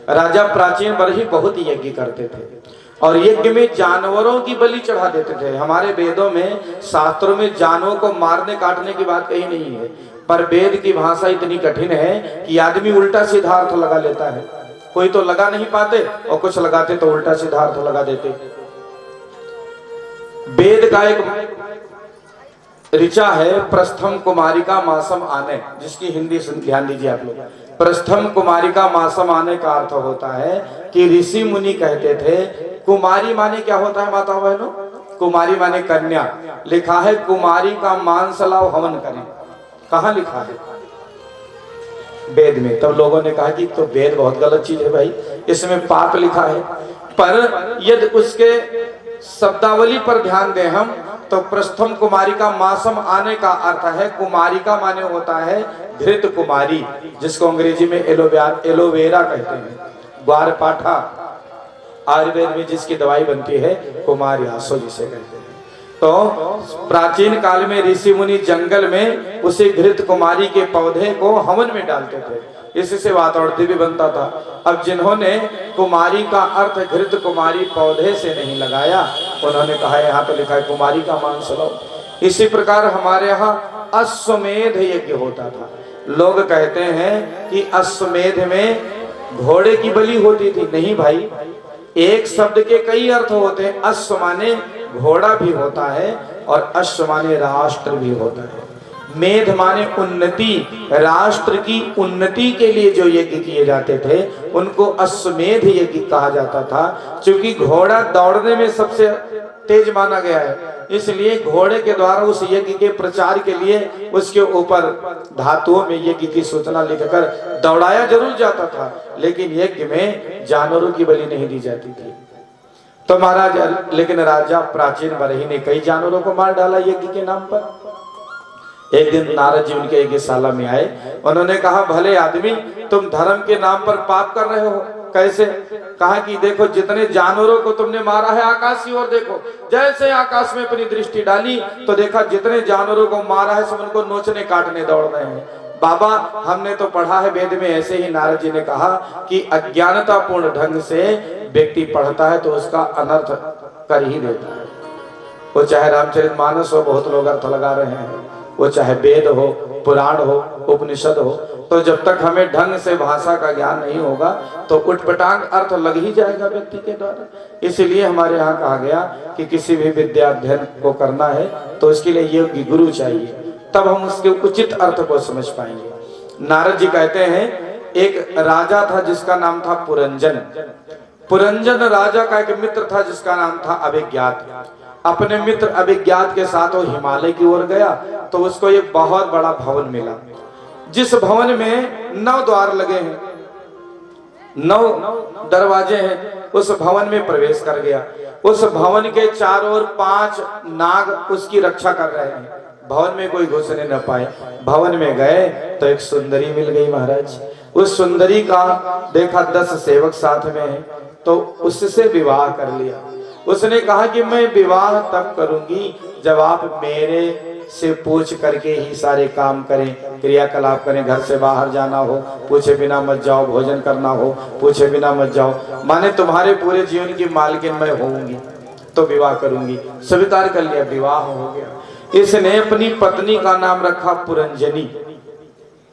राजा प्राचीन बरही बहुत यज्ञ करते थे और यज्ञ में जानवरों की बलि चढ़ा देते थे। हमारे वेदों में, शास्त्रों में जानवरों को मारने काटने की बात कही नहीं है, पर वेद की भाषा इतनी कठिन है कि आदमी उल्टा सीधा अर्थ लगा लेता है। कोई तो लगा नहीं पाते और कुछ लगाते तो उल्टा सीधा अर्थ लगा देते। वेद का एक ऋचा है, प्रस्थम कुमारिका मासम आने, जिसकी हिंदी ध्यान दीजिए आप लोग। प्रस्थम कुमारिका मासम आने का अर्थ होता है कि ऋषि मुनि कहते थे, कुमारी माने क्या होता है माता बहनों? कुमारी माने कन्या। लिखा है कुमारी का मांस लाओ हवन करें। कहाँ लिखा है? वेद में। तब लोगों ने कहा कि तो वेद बहुत गलत चीज है भाई, इसमें पाप लिखा है। पर यदि उसके शब्दावली पर ध्यान दें हम, तो प्रस्थम कुमारिका मासम आने का अर्थ है, कुमारिका माने होता है घृत कुमारी, जिसको अंग्रेजी में एलोवेरा कहते हैं। ग्वारपाठा आयुर्वेद में जिसकी दवाई बनती है, कुमार यासो जिसे कहते हैं। तो प्राचीन काल में ऋषि मुनि जंगल में उसी घृत कुमारी के पौधे को हवन में डालते थे, इससे वातावरण भी बनता था। अब जिन्होंने कुमारी का अर्थ घृत कुमारी पौधे से नहीं लगाया, उन्होंने कहा यहाँ तो लिखा है कुमारी का मांस लो। इसी प्रकार हमारे यहाँ अश्वमेध यज्ञ होता था। लोग कहते हैं कि अश्वमेध में घोड़े की बलि होती थी। नहीं भाई, एक शब्द के कई अर्थ होते हैं। अश्व माने घोड़ा भी होता है और अश्व माने राष्ट्र भी होता है। मेध माने उन्नति, राष्ट्र की उन्नति के लिए जो यज्ञ किए जाते थे उनको अश्वमेध यज्ञ कहा जाता था। क्योंकि घोड़ा दौड़ने में सबसे तेज माना गया है, इसलिए घोड़े के द्वारा उस यज्ञ के प्रचार के लिए उसके ऊपर धातुओं में यज्ञ की सूचना लिखकर दौड़ाया जरूर जाता था, लेकिन यज्ञ में जानवरों की बलि नहीं दी जाती थी। तो महाराज, लेकिन राजा प्राचीन बरही ने कई जानवरों को मार डाला यज्ञ के नाम पर। एक दिन नारद जी उनके यज्ञशाला में आए, उन्होंने कहा भले आदमी, तुम धर्म के नाम पर पाप कर रहे हो। कैसे? कहा कि देखो जितने जानवरों को तुमने मारा है, आकाश की ओर देखो। जैसे आकाश में अपनी दृष्टि डाली तो देखा जितने जानवरों को मारा है सब उनको नोचने काटने दौड़ रहे हैं। बाबा, हमने तो पढ़ा है वेद में। ऐसे ही नारद जी ने कहा कि अज्ञानता पूर्ण ढंग से व्यक्ति पढ़ता है तो उसका अनर्थ कर ही देता है। वो चाहे रामचरितमानस हो, बहुत लोग अर्थ लगा रहे हैं, वो चाहे वेद हो, पुराण हो, उपनिषद हो। तो जब तक हमें ढंग से भाषा का ज्ञान नहीं होगा तो उटपटांग अर्थ लग ही जाएगा व्यक्ति के द्वारा। इसलिए हमारे यहाँ कहा गया कि किसी भी विद्या अध्ययन को करना है तो उसके लिए योग्य गुरु चाहिए, तब हम उसके उचित अर्थ को समझ पाएंगे। नारद जी कहते हैं, एक राजा था जिसका नाम था पुरंजन। पुरंजन राजा का एक मित्र था जिसका नाम था अभिज्ञात। अपने मित्र अभिज्ञात के साथ वो हिमालय की ओर गया तो उसको एक बहुत बड़ा भवन मिला, जिस भवन में 9 द्वार लगे हैं, 9 दरवाजे हैं। उस भवन में प्रवेश कर गया। उस भवन के चारों ओर 5 नाग उसकी रक्षा कर रहे हैं, भवन में कोई घुसने न पाए। भवन में गए तो एक सुंदरी मिल गई महाराज। उस सुंदरी का देखा 10 सेवक साथ में है, तो उससे विवाह कर लिया। उसने कहा कि मैं विवाह तब करूंगी जब आप मेरे से पूछ करके ही सारे काम करें, क्रियाकलाप करें। घर से बाहर जाना हो, पूछे बिना मत जाओ। भोजन करना हो, पूछे बिना मत जाओ। माने तुम्हारे पूरे जीवन की मालकिन मैं होऊंगी तो विवाह करूंगी। स्वीकार कर लिया, विवाह हो गया। इसने अपनी पत्नी का नाम रखा पुरंजनी।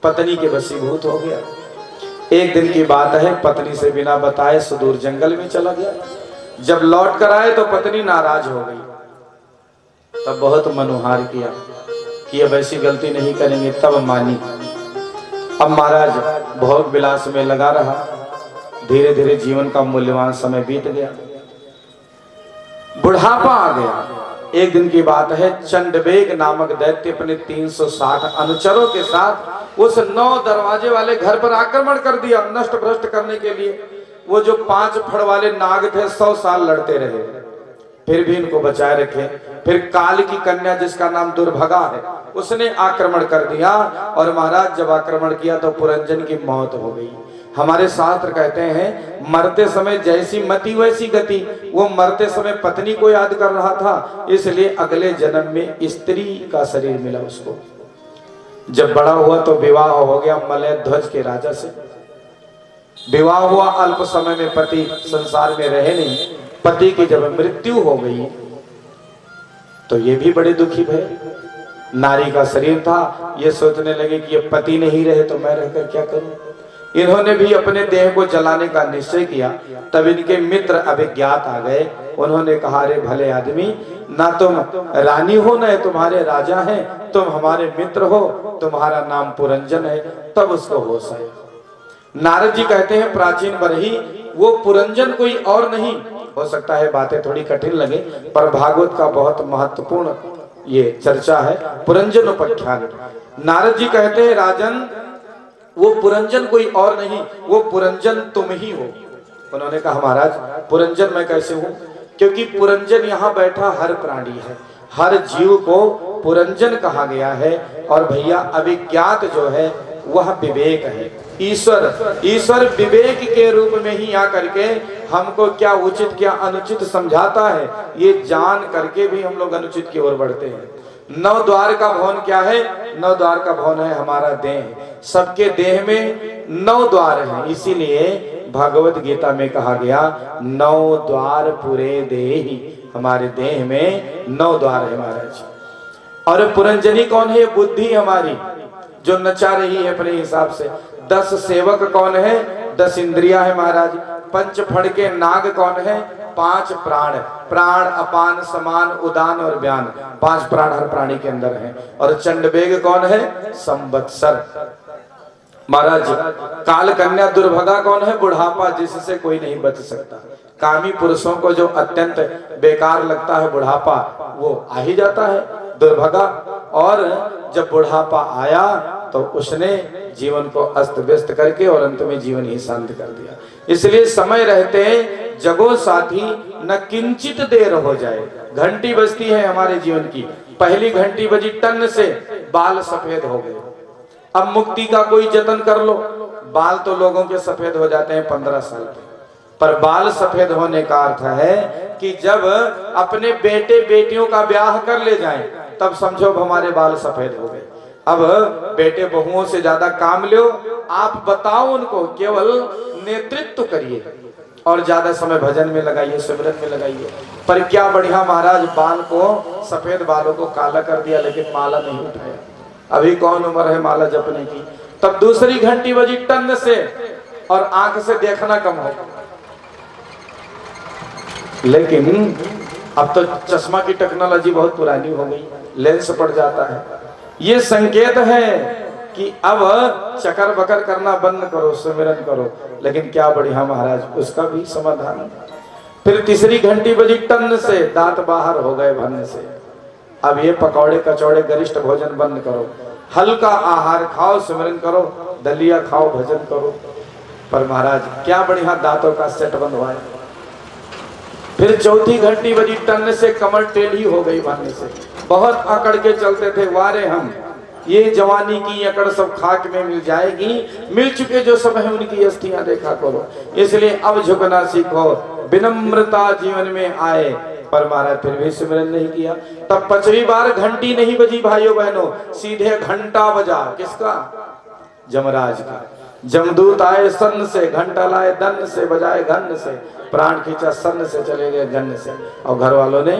पत्नी के वशीभूत हो गया। एक दिन की बात है, पत्नी से बिना बताए सुदूर जंगल में चला गया। जब लौट कर आए तो पत्नी नाराज हो गई। तब बहुत मनुहार किया कि अब ऐसी गलती नहीं करेंगे, तब मानी। अब महाराज भोग विलास में लगा रहा। धीरे धीरे जीवन का मूल्यवान समय बीत गया, बुढ़ापा आ गया। एक दिन की बात है, चंडवेग नामक दैत्य अपने 360 अनुचरों के साथ उस 9 दरवाजे वाले घर पर आक्रमण कर दिया, नष्ट भ्रष्ट करने के लिए। वो जो 5 फड़ वाले नाग थे 100 साल लड़ते रहे, फिर भी इनको बचाए रखे। फिर काल की कन्या जिसका नाम दुर्भगा है, उसने आक्रमण कर दिया। और महाराज जब आक्रमण किया तो पुरंजन की मौत हो गई। हमारे शास्त्र कहते हैं, मरते समय जैसी मति वैसी गति। वो मरते समय पत्नी को याद कर रहा था, इसलिए अगले जन्म में स्त्री का शरीर मिला उसको। जब बड़ा हुआ तो विवाह हो गया मलय ध्वज के राजा से। विवाह हुआ, अल्प समय में पति संसार में रहे नहीं, पति की जब मृत्यु हो गई तो ये भी बड़े दुखी भय। नारी का शरीर था, ये सोचने लगे कि ये पति नहीं रहे तो मैं रहकर क्या करूं। इन्होंने भी अपने देह को जलाने का निश्चय किया। तब इनके मित्र अभिज्ञात आ गए। उन्होंने कहा, अरे भले आदमी, ना तुम रानी हो न तुम्हारे राजा हैं, तुम हमारे मित्र हो, तुम्हारा नाम पुरंजन है। तब उसको होश आया। नारद जी कहते हैं प्राचीन बरही, वो पुरंजन कोई और नहीं, हो सकता है बातें थोड़ी कठिन लगे पर भागवत का बहुत महत्वपूर्ण ये चर्चा है, पुरंजन उपाख्यान। नारद जी कहते हैं राजन, वो पुरंजन कोई और नहीं, वो पुरंजन तुम ही हो। उन्होंने कहा महाराज पुरंजन मैं कैसे हूँ? क्योंकि पुरंजन यहाँ बैठा हर प्राणी है, हर जीव को पुरंजन कहा गया है। और भैया अभिज्ञात जो है वह विवेक है। ईश्वर विवेक के रूप में ही आकर के हमको क्या उचित क्या अनुचित समझाता है, ये जान करके भी हम लोग अनुचित की ओर बढ़ते हैं। 9 द्वार का भवन क्या है? 9 द्वार का भवन है हमारा देह। सबके देह में 9 द्वार हैं, इसीलिए भगवत गीता में कहा गया 9 द्वार पूरे देहि। हमारे देह में 9 द्वार है महाराज। और पुरंजनी कौन है? बुद्धि हमारी जो नचा रही है अपने हिसाब से। 10 सेवक कौन है? 10 इंद्रियां है महाराज। 5 फड़के नाग कौन है? 5 प्राण। प्राण अपान समान उदान और व्यान, 5 प्राण हर प्राणी के अंदर हैं। और चंडवेग कौन है? संवत्सर महाराज। काल कन्या दुर्भगा कौन है? बुढ़ापा, जिससे कोई नहीं बच सकता। कामी पुरुषों को जो अत्यंत बेकार लगता है बुढ़ापा, वो आ ही जाता है दुर्भगा। और जब बुढ़ापा आया तो उसने जीवन को अस्त व्यस्त करके और अंत में जीवन ही शांत कर दिया। इसलिए समय रहते जगो साथी, न किंचित देर हो जाए। घंटी बजती है हमारे जीवन की, पहली घंटी बजी टन से बाल सफेद हो गए। अब मुक्ति का कोई जतन कर लो, बाल तो लोगों के सफेद हो जाते हैं 15 साल पे, पर बाल सफेद होने का अर्थ है कि जब अपने बेटे बेटियों का ब्याह कर ले जाएं, तब समझो हमारे बाल सफेद हो गए। अब बेटे बहुओं से ज्यादा काम लो, आप बताओ उनको, केवल नेतृत्व करिए और ज्यादा समय भजन में लगाइए, सिमरन में लगाइए। पर क्या बढ़िया महाराज, बाल को सफेद बालों को काला कर दिया लेकिन माला नहीं उठाया। अभी कौन उम्र है माला जपने की? तब दूसरी घंटी बजी टन से और आंख से देखना कम हो। लेकिन अब तो चश्मा की टेक्नोलॉजी बहुत पुरानी हो गई, लेंस पड़ जाता है। ये संकेत है कि अब चकर बकर करना बंद करो, सिमरन करो। लेकिन क्या बढ़िया महाराज, उसका भी समाधान। फिर तीसरी घंटी बजी टन से, दांत बाहर हो गए भरने से। अब ये पकौड़े कचौड़े गरिष्ठ भोजन बंद करो, हल्का आहार खाओ, सिमरन करो, दलिया खाओ, भजन करो। पर महाराज क्या बढ़िया दांतों का सेट बंधवाए। फिर चौथी घंटी बजी टन से, कमर टेढ़ी हो गई भरने से। बहुत अकड़ के चलते थे, वारे हम, ये जवानी की अकड़ सब खाक में मिल जाएगी। मिल चुके जो सब है उनकी अस्थियां देखा करो। इसलिए अब झुकना सीखो, विनम्रता जीवन में आए। पर महाराज फिर भी सिमरन नहीं किया। तब 5वीं बार घंटी नहीं बजी भाइयों बहनों, सीधे घंटा बजा। किसका? जमराज का। जमदूत आए सन से, घंटा लाए दन से, बजाए घन से, प्राण खींचा सन से, चले गए घन से, और घर वालों ने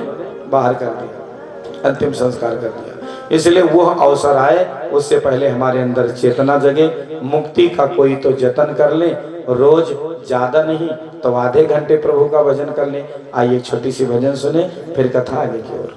बाहर कर दिया, अंतिम संस्कार कर दिया। इसलिए वह अवसर आए, उससे पहले हमारे अंदर चेतना जगे। मुक्ति का कोई तो जतन कर ले, रोज ज्यादा नहीं तो आधे घंटे प्रभु का भजन कर ले। आइए छोटी सी भजन सुने, फिर कथा आगे की ओर।